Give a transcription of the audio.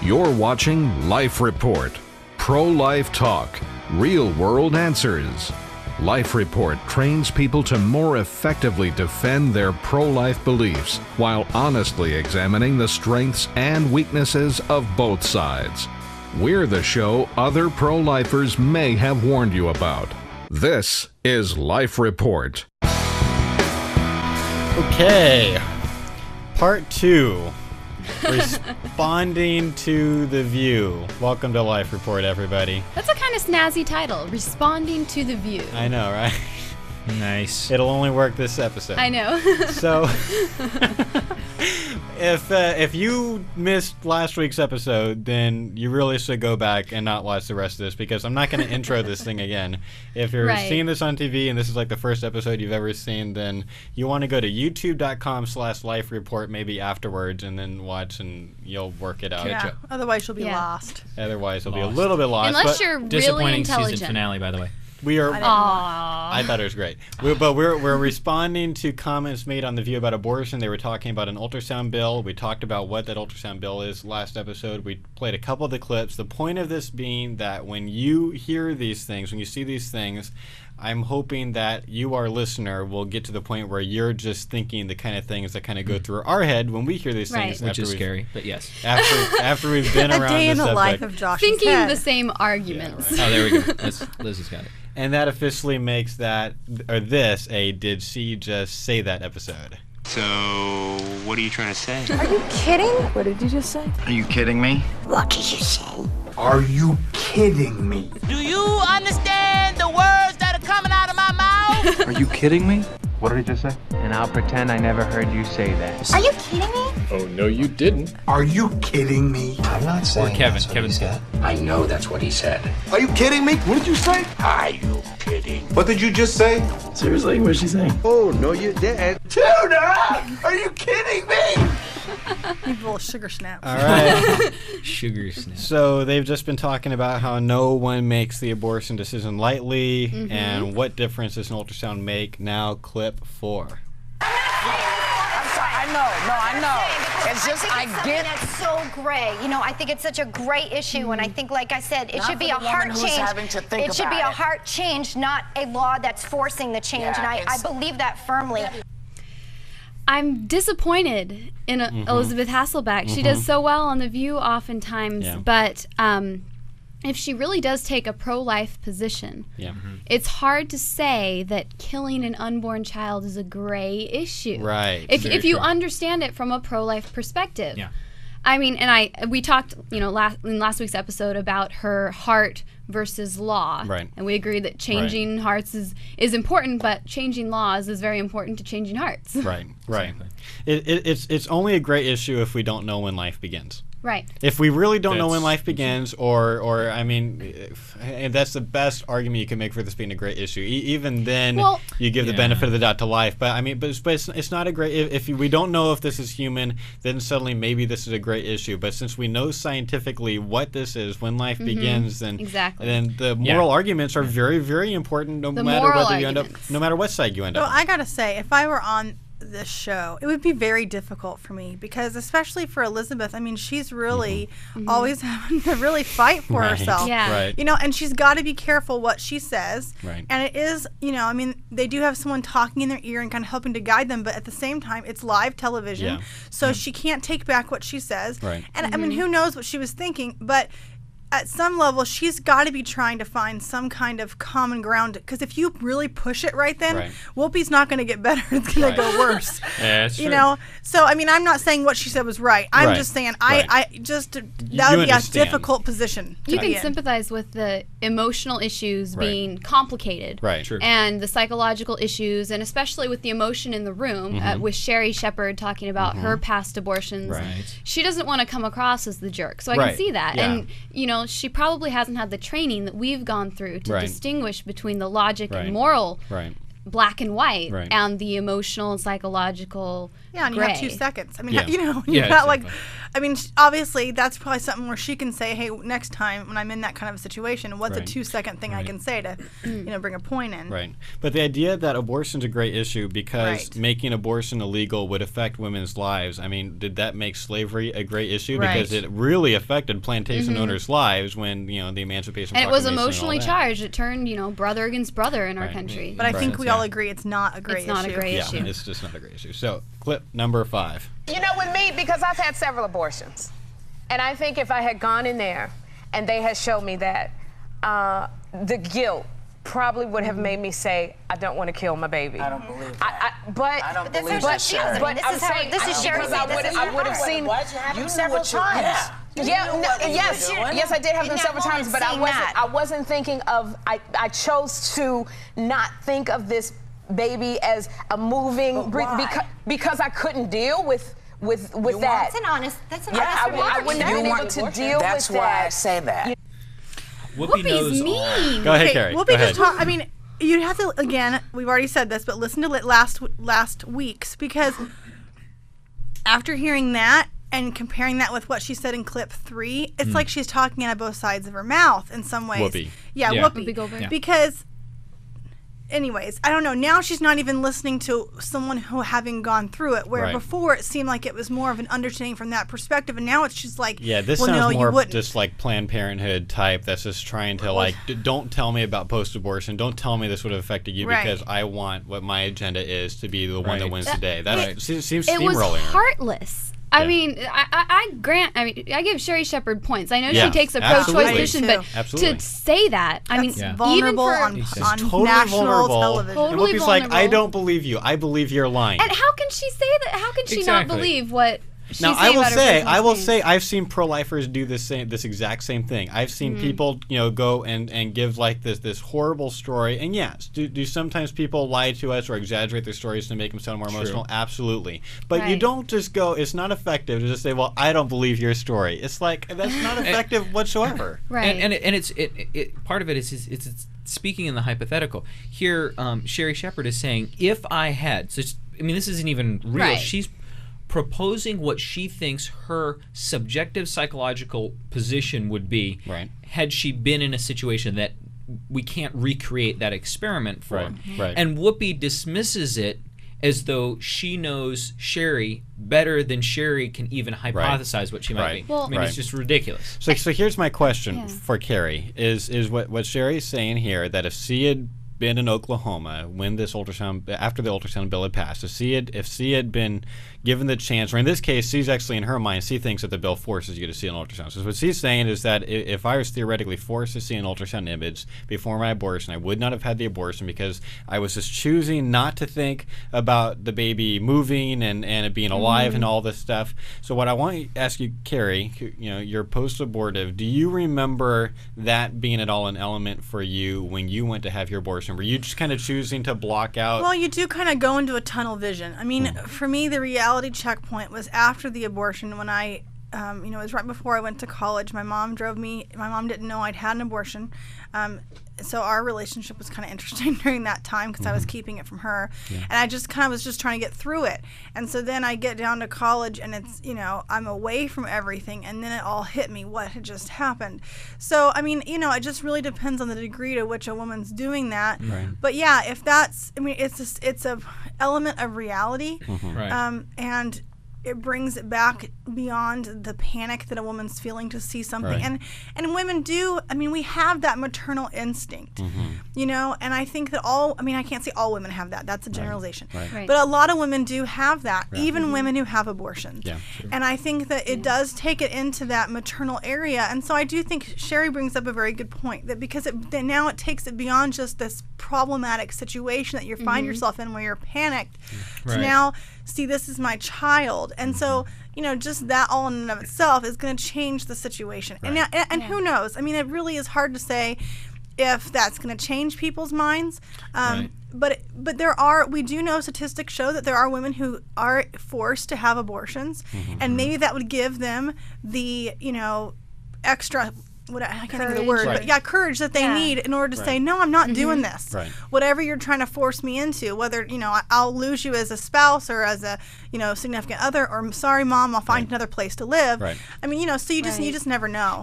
You're watching Life Report. Pro-life talk. Real-world answers. Life Report trains people to more effectively defend their pro-life beliefs while honestly examining the strengths and weaknesses of both sides. We're the show other pro-lifers may have warned you about. This is Life Report. Okay, part 2. Responding to the View. Welcome to Life Report, everybody. That's a kind of snazzy title. Responding to the View. I know, right? Nice. It'll only work this episode. I know. So, if you missed last week's episode, then you really should go back and not watch the rest of this, because I'm not going to intro this thing again. If you're seeing this on TV and this is like the first episode you've ever seen, then you want to go to youtube.com/lifereport maybe afterwards and then watch, and you'll work it out. Yeah. Otherwise you'll be lost. Otherwise you'll be a little bit lost. Unless you're really disappointing intelligent. season finale, by the way. We are. I thought it was great. We're responding to comments made on The View about abortion. They were talking about an ultrasound bill. We talked about what that ultrasound bill is last episode. We played a couple of the clips. The point of this being that when you hear these things, when you see these things, I'm hoping that you, our listener, will get to the point where you're just thinking the kind of things that kind of go through our head when we hear these things. Which is scary, but yes. After we've been around a day in the subject. life of Josh's Thinking head. the same arguments. Yeah, Oh, there we go. Lizzie's got it. And that officially makes this a Did She Just Say That episode. So, what are you trying to say? Are you kidding? What did you just say? Are you kidding me? What did you say? Are you kidding me? Do you understand the words that are coming out of my mouth? Are you kidding me? What did he just say? And I'll pretend I never heard you say that. Are you kidding me? Oh, no, you didn't. Are you kidding me? I'm not saying Kevin. that's what Kevin's he got said. I know that's what he said. Are you kidding me? What did you say? Are you kidding? What did you just say? Seriously, what did she say? Oh, no, you didn't. Tuna! Are you kidding me? You little sugar snaps. All right. Sugar snap. So they've just been talking about how no one makes the abortion decision lightly, and what difference does an ultrasound make. Now, clip 4. I'm sorry, I know. It's just, I get That's so great. You know, I think it's such a great issue, and I think, like I said, it Not should be for a the woman heart who's change. having to think It should be about a it. heart change, not a law that's forcing the change, and I believe that firmly. I'm disappointed in Elizabeth Hasselbeck. She does so well on The View oftentimes, but if she really does take a pro-life position, it's hard to say that killing an unborn child is a gray issue. Right. If you understand it from a pro-life perspective. Yeah. I mean, and we talked, in last week's episode about her heart versus law. Right. And we agreed that changing hearts is important, but changing laws is very important to changing hearts. Right. Exactly. It's only a great issue if we don't know when life begins. Right. If we really don't know when life begins, or I mean, and that's the best argument you can make for this being a great issue. Even then, you give the benefit of the doubt to life. But I mean, but it's not a great. If we don't know if this is human, then suddenly maybe this is a great issue. But since we know scientifically what this is, when life begins, then then the moral arguments are very, very important. No matter whether you end up, no matter what side you end up. So I gotta say, if I were on this show, it would be very difficult for me, because especially for Elizabeth, I mean, she's really always having to really fight for herself. Yeah. Right. You know, and she's got to be careful what she says. Right. And it is, I mean, they do have someone talking in their ear and kind of helping to guide them, but at the same time, it's live television. Yeah. So she can't take back what she says. Right. And I mean, who knows what she was thinking, but at some level, she's got to be trying to find some kind of common ground. Because if you really push it right then, Whoopi's not going to get better. It's going to go worse. Yeah, that's true. You know? So, I mean, I'm not saying what she said was right. I'm just saying that would be a difficult position to You be can in. sympathize with the emotional issues being complicated. Right. True. And the psychological issues, and especially with the emotion in the room, with Sherry Shepard talking about her past abortions. Right. She doesn't want to come across as the jerk. So I can see that. Yeah. And, she probably hasn't had the training that we've gone through to distinguish between the logic and moral black and white and the emotional and psychological and gray. You have 2 seconds. I mean, Yeah. you know, I mean, obviously that's probably something where she can say, hey, next time when I'm in that kind of a situation, what's a 2-second thing I can say to, bring a point in. Right. But the idea that abortion's a great issue because making abortion illegal would affect women's lives, I mean, did that make slavery a great issue? Because it really affected plantation owners' lives when, the Emancipation Proclamation. And it was emotionally charged. It turned, brother against brother in our country. But I think we all agree it's not a great issue. It's not a great issue. Yeah, it's just not a great issue. So, clip number 5. With me, because I've had several abortions, and I think if I had gone in there and they had showed me that, the guilt probably would have made me say, I don't want to kill my baby. I don't believe that. I don't believe that, Sherry. This is Sherry. I would have seen. Why'd you have them several times? Yes, I did have them several times, but I wasn't thinking of. I chose to not think of this baby as a moving because I couldn't deal with that. That's an honest I wouldn't have been able to deal with that. That's why I say that. Whoopi's mean. Go ahead, Carrie. Whoopi just talk. I mean, you have to, again, we've already said this, but listen to last week's, because after hearing that and comparing that with what she said in clip 3, it's like she's talking out of both sides of her mouth in some ways. Whoopi. Yeah, Whoopi. Because, anyways, I don't know. Now she's not even listening to someone who having gone through it, where before it seemed like it was more of an understanding from that perspective, and now it's just like, this sounds more just like Planned Parenthood type that's just trying to don't tell me about post-abortion, don't tell me this would have affected you because I want what my agenda is to be the one that wins today. That seems steamrolling. It was heartless. I mean, I give Sherry Shepherd points. I know she takes a pro-choice position, but to say that, I mean, vulnerable even on totally national vulnerable. television. Totally and Whoopi's like, I don't believe you. I believe you're lying. And how can she say that? How can she not believe what she's saying about her I will business? say, I've seen pro-lifers do this exact same thing. I've seen people, go and give like this horrible story. And yes, do sometimes people lie to us or exaggerate their stories to make them sound more emotional? Absolutely. But you don't just go, it's not effective to just say, well, I don't believe your story. It's like, that's not effective whatsoever. Right. And it's part of it is it's speaking in the hypothetical. Here, Sherry Shepherd is saying, if I had, this isn't even real. Right. She's proposing what she thinks her subjective psychological position would be had she been in a situation that we can't recreate that experiment for. Right. And Whoopi dismisses it as though she knows Sherry better than Sherry can even hypothesize what she might be. Well, it's just ridiculous. So here's my question for Carrie is what Sherry's saying here, that if she had been in Oklahoma when this after the ultrasound bill had passed, if she had been given the chance, or in this case, she's actually, in her mind, she thinks that the bill forces you to see an ultrasound. So what she's saying is that if I was theoretically forced to see an ultrasound image before my abortion, I would not have had the abortion because I was just choosing not to think about the baby moving and it being alive and all this stuff. So what I want to ask you, Carrie, you're post-abortive. Do you remember that being at all an element for you when you went to have your abortion? Were you just kind of choosing to block out? Well, you do kind of go into a tunnel vision. I mean, for me, the reality checkpoint was after the abortion when I, it was right before I went to college. My mom drove me. My mom didn't know I'd had an abortion. So our relationship was kind of interesting during that time because I was keeping it from her. And I just kind of was just trying to get through it. And so then I get down to college and it's, I'm away from everything. And then it all hit me what had just happened. So, I mean, it just really depends on the degree to which a woman's doing that. Right. But yeah, if that's, it's a element of reality. And it brings it back beyond the panic that a woman's feeling to see something. And women do, we have that maternal instinct, and I think that I can't say all women have that. That's a generalization. But a lot of women do have that, even women who have abortions. And I think that it does take it into that maternal area. And so I do think Sherry brings up a very good point, that because now it takes it beyond just this problematic situation that you find yourself in where you're panicked to now see, this is my child. And so, just that all in and of itself is going to change the situation. And who knows? It really is hard to say if that's going to change people's minds. But we do know statistics show that there are women who are forced to have abortions, and maybe that would give them the, extra I can't think of the word, but courage that they need in order to say, no, I'm not doing this. Whatever you're trying to force me into, whether, I'll lose you as a spouse or as a, significant other, or sorry, Mom, I'll find another place to live. I mean, so you just never know.